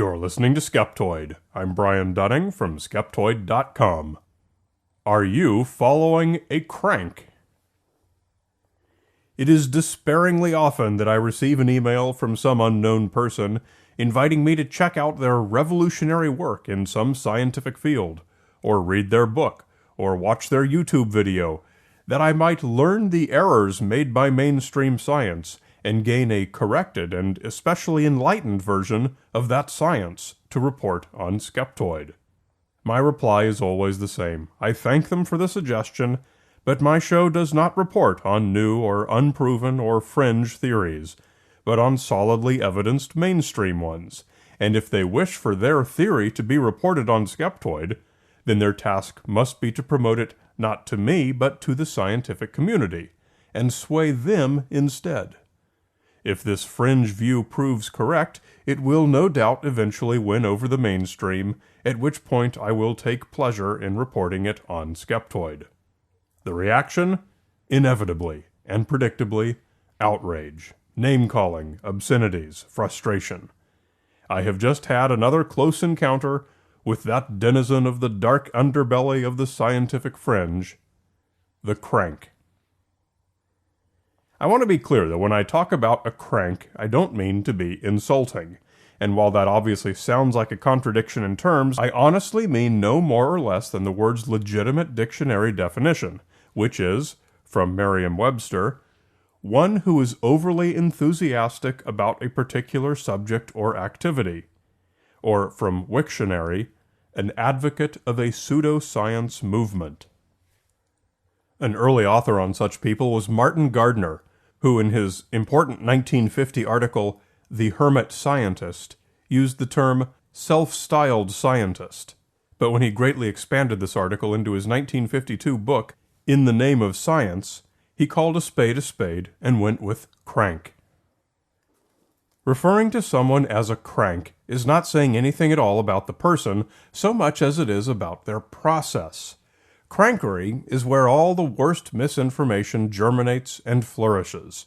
You're listening to Skeptoid. I'm Brian Dunning from Skeptoid.com. Are you following a crank? It is despairingly often that I receive an email from some unknown person inviting me to check out their revolutionary work in some scientific field, or read their book, or watch their YouTube video, that I might learn the errors made by mainstream science and gain a corrected and especially enlightened version of that science to report on Skeptoid. My reply is always the same. I thank them for the suggestion, but my show does not report on new or unproven or fringe theories, but on solidly evidenced mainstream ones, and if they wish for their theory to be reported on Skeptoid, then their task must be to promote it not to me, but to the scientific community, and sway them instead. If this fringe view proves correct, it will no doubt eventually win over the mainstream, at which point I will take pleasure in reporting it on Skeptoid. The reaction? Inevitably and predictably, outrage, name-calling, obscenities, frustration. I have just had another close encounter with that denizen of the dark underbelly of the scientific fringe, the crank. I want to be clear that when I talk about a crank, I don't mean to be insulting. And while that obviously sounds like a contradiction in terms, I honestly mean no more or less than the word's legitimate dictionary definition, which is, from Merriam-Webster, one who is overly enthusiastic about a particular subject or activity. Or from Wiktionary, an advocate of a pseudoscience movement. An early author on such people was Martin Gardner, who in his important 1950 article, The Hermit Scientist, used the term self-styled scientist. But when he greatly expanded this article into his 1952 book, In the Name of Science, he called a spade and went with crank. Referring to someone as a crank is not saying anything at all about the person so much as it is about their process. Crankery is where all the worst misinformation germinates and flourishes.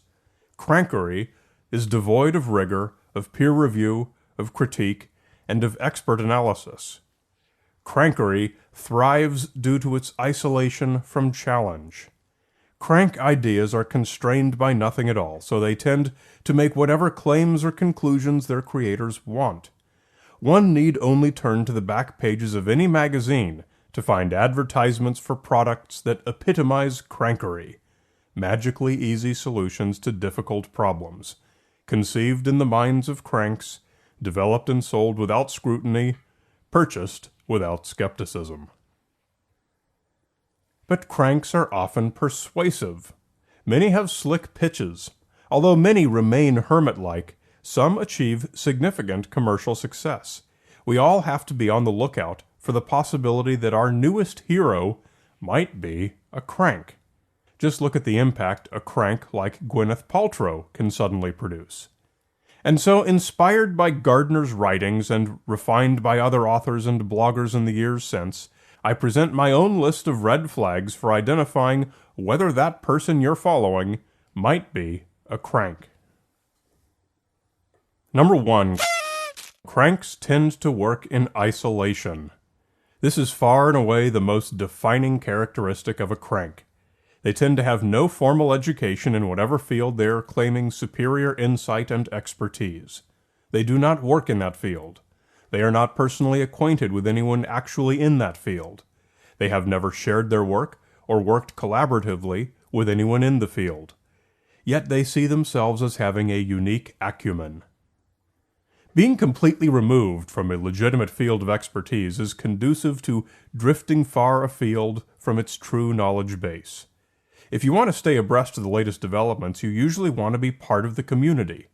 Crankery is devoid of rigor, of peer review, of critique, and of expert analysis. Crankery thrives due to its isolation from challenge. Crank ideas are constrained by nothing at all, so they tend to make whatever claims or conclusions their creators want. One need only turn to the back pages of any magazine to find advertisements for products that epitomize crankery, magically easy solutions to difficult problems, conceived in the minds of cranks, developed and sold without scrutiny, purchased without skepticism. But cranks are often persuasive. Many have slick pitches. Although many remain hermit-like, some achieve significant commercial success. We all have to be on the lookout for the possibility that our newest hero might be a crank. Just look at the impact a crank like Gwyneth Paltrow can suddenly produce. And so, inspired by Gardner's writings and refined by other authors and bloggers in the years since, I present my own list of red flags for identifying whether that person you're following might be a crank. Number 1. Cranks tend to work in isolation. This is far and away the most defining characteristic of a crank. They tend to have no formal education in whatever field they are claiming superior insight and expertise. They do not work in that field. They are not personally acquainted with anyone actually in that field. They have never shared their work or worked collaboratively with anyone in the field. Yet they see themselves as having a unique acumen. Being completely removed from a legitimate field of expertise is conducive to drifting far afield from its true knowledge base. If you want to stay abreast of the latest developments, you usually want to be part of the community.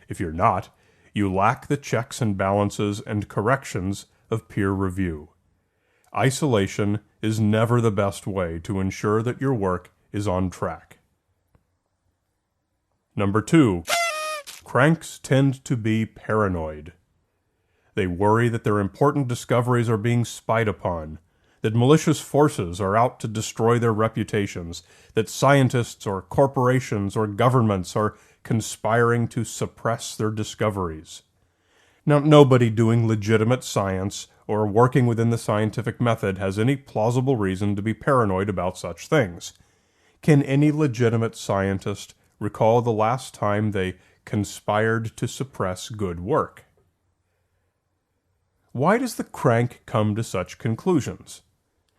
If you're not, you lack the checks and balances and corrections of peer review. Isolation is never the best way to ensure that your work is on track. Number 2. Cranks tend to be paranoid. They worry that their important discoveries are being spied upon, that malicious forces are out to destroy their reputations, that scientists or corporations or governments are conspiring to suppress their discoveries. Now, nobody doing legitimate science or working within the scientific method has any plausible reason to be paranoid about such things. Can any legitimate scientist recall the last time they conspired to suppress good work? Why does the crank come to such conclusions?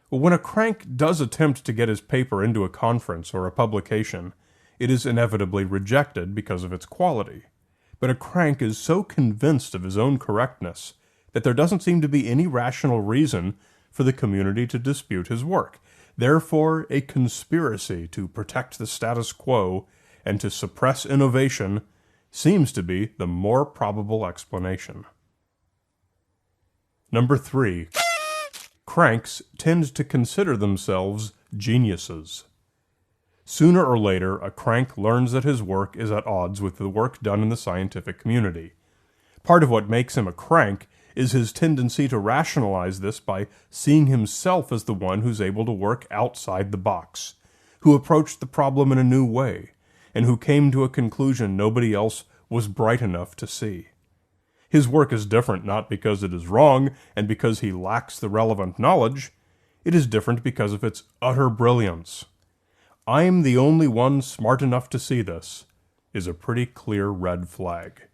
Well, when a crank does attempt to get his paper into a conference or a publication, it is inevitably rejected because of its quality. But a crank is so convinced of his own correctness that there doesn't seem to be any rational reason for the community to dispute his work. Therefore, a conspiracy to protect the status quo and to suppress innovation seems to be the more probable explanation. Number 3. Cranks tend to consider themselves geniuses. Sooner or later, a crank learns that his work is at odds with the work done in the scientific community. Part of what makes him a crank is his tendency to rationalize this by seeing himself as the one who's able to work outside the box, who approached the problem in a new way, and who came to a conclusion nobody else was bright enough to see. His work is different not because it is wrong and because he lacks the relevant knowledge. It is different because of its utter brilliance. "I'm the only one smart enough to see this" is a pretty clear red flag.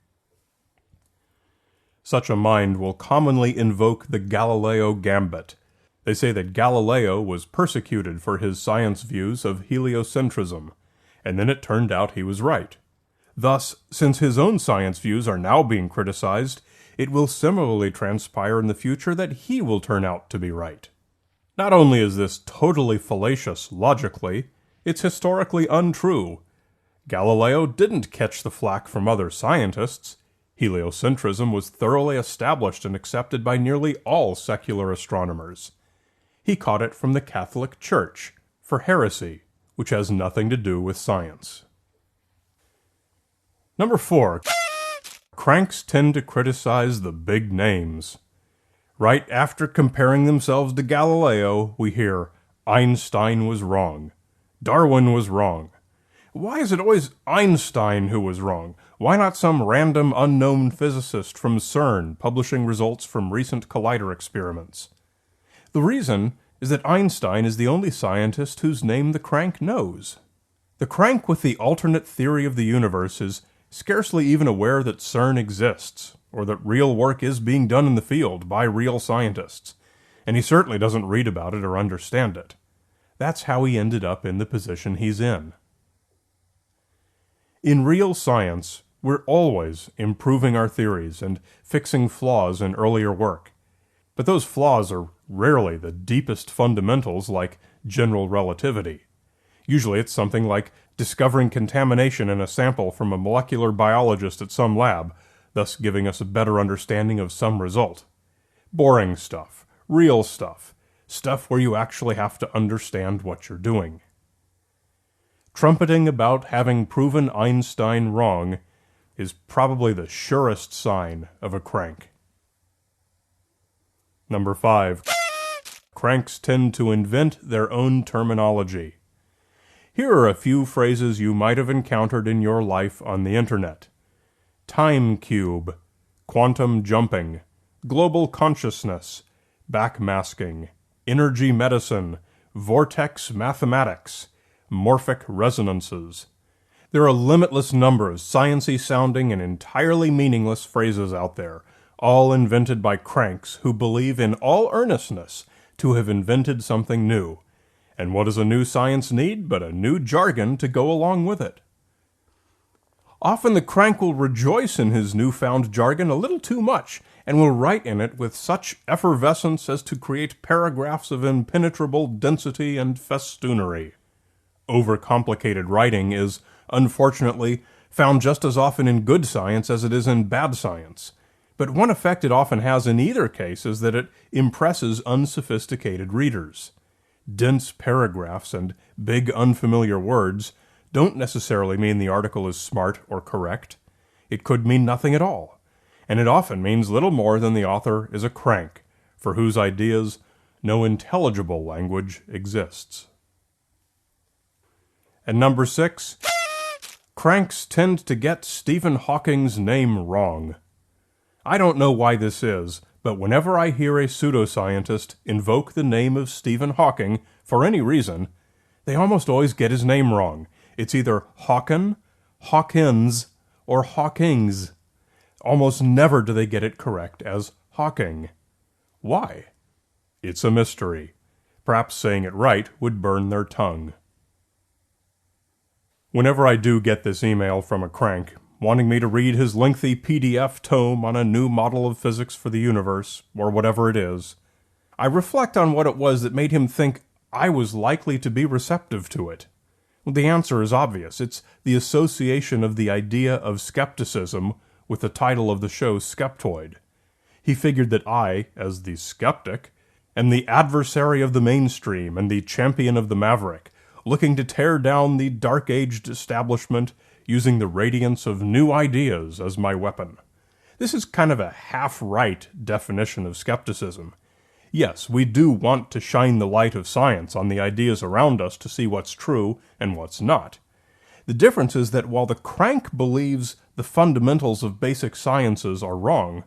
Such a mind will commonly invoke the Galileo Gambit. They say that Galileo was persecuted for his science views of heliocentrism, and then it turned out he was right. Thus, since his own science views are now being criticized, it will similarly transpire in the future that he will turn out to be right. Not only is this totally fallacious logically, it's historically untrue. Galileo didn't catch the flack from other scientists. Heliocentrism was thoroughly established and accepted by nearly all secular astronomers. He caught it from the Catholic Church for heresy, which has nothing to do with science. Number 4. Cranks tend to criticize the big names. Right after comparing themselves to Galileo, we hear, "Einstein was wrong. Darwin was wrong." Why is it always Einstein who was wrong? Why not some random unknown physicist from CERN publishing results from recent collider experiments? The reason is that Einstein is the only scientist whose name the crank knows. The crank with the alternate theory of the universe is scarcely even aware that CERN exists, or that real work is being done in the field by real scientists, and he certainly doesn't read about it or understand it. That's how he ended up in the position he's in. In real science, we're always improving our theories and fixing flaws in earlier work. But those flaws are rarely the deepest fundamentals like general relativity. Usually it's something like discovering contamination in a sample from a molecular biologist at some lab, thus giving us a better understanding of some result. Boring stuff, real stuff, stuff where you actually have to understand what you're doing. Trumpeting about having proven Einstein wrong is probably the surest sign of a crank. Number 5. Cranks tend to invent their own terminology. Here are a few phrases you might have encountered in your life on the internet. Time cube, quantum jumping, global consciousness, backmasking, energy medicine, vortex mathematics, morphic resonances. There are a limitless number of sciencey sounding and entirely meaningless phrases out there, all invented by cranks who believe in all earnestness to have invented something new. And what does a new science need but a new jargon to go along with it? Often the crank will rejoice in his newfound jargon a little too much, and will write in it with such effervescence as to create paragraphs of impenetrable density and festoonery. Overcomplicated writing is, unfortunately, found just as often in good science as it is in bad science. But one effect it often has in either case is that it impresses unsophisticated readers. Dense paragraphs and big unfamiliar words don't necessarily mean the article is smart or correct. It could mean nothing at all, and it often means little more than the author is a crank, for whose ideas no intelligible language exists. And number 6, cranks tend to get Stephen Hawking's name wrong. I don't know why this is, but whenever I hear a pseudoscientist invoke the name of Stephen Hawking for any reason, they almost always get his name wrong. It's either Hawken, Hawkins, or Hawkings. Almost never do they get it correct as Hawking. Why? It's a mystery. Perhaps saying it right would burn their tongue. Whenever I do get this email from a crank, wanting me to read his lengthy PDF tome on a new model of physics for the universe, or whatever it is, I reflect on what it was that made him think I was likely to be receptive to it. Well, the answer is obvious. It's the association of the idea of skepticism with the title of the show, Skeptoid. He figured that I, as the skeptic, am the adversary of the mainstream and the champion of the maverick, looking to tear down the dark-aged establishment using the radiance of new ideas as my weapon. This is kind of a half-right definition of skepticism. Yes, we do want to shine the light of science on the ideas around us to see what's true and what's not. The difference is that while the crank believes the fundamentals of basic sciences are wrong,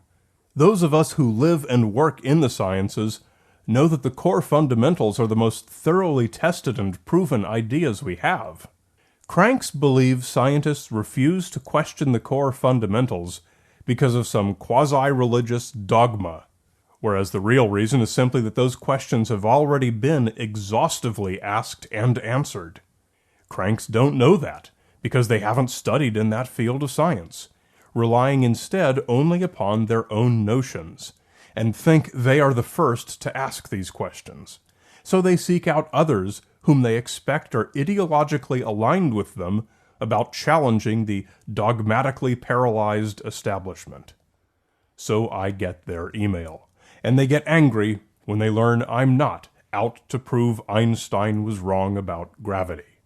those of us who live and work in the sciences know that the core fundamentals are the most thoroughly tested and proven ideas we have. Cranks believe scientists refuse to question the core fundamentals because of some quasi-religious dogma, whereas the real reason is simply that those questions have already been exhaustively asked and answered. Cranks don't know that, because they haven't studied in that field of science, relying instead only upon their own notions, and think they are the first to ask these questions. So they seek out others whom they expect are ideologically aligned with them about challenging the dogmatically paralyzed establishment. So I get their email, and they get angry when they learn I'm not out to prove Einstein was wrong about gravity.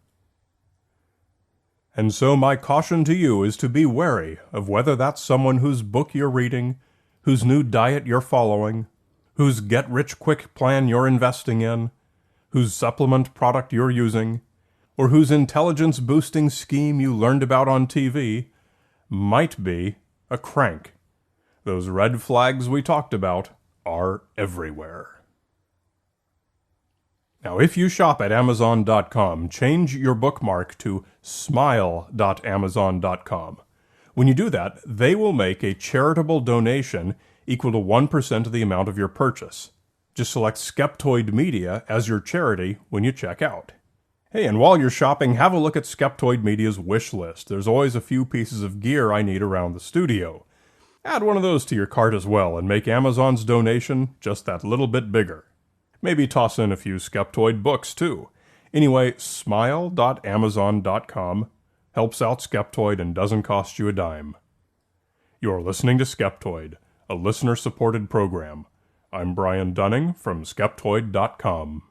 And so my caution to you is to be wary of whether that's someone whose book you're reading, whose new diet you're following, whose get-rich-quick plan you're investing in, whose supplement product you're using, or whose intelligence-boosting scheme you learned about on TV, might be a crank. Those red flags we talked about are everywhere. Now, if you shop at Amazon.com, change your bookmark to smile.amazon.com. When you do that, they will make a charitable donation equal to 1% of the amount of your purchase. Just select Skeptoid Media as your charity when you check out. Hey, and while you're shopping, have a look at Skeptoid Media's wish list. There's always a few pieces of gear I need around the studio. Add one of those to your cart as well and make Amazon's donation just that little bit bigger. Maybe toss in a few Skeptoid books, too. Anyway, smile.amazon.com helps out Skeptoid and doesn't cost you a dime. You're listening to Skeptoid, a listener-supported program. I'm Brian Dunning from Skeptoid.com.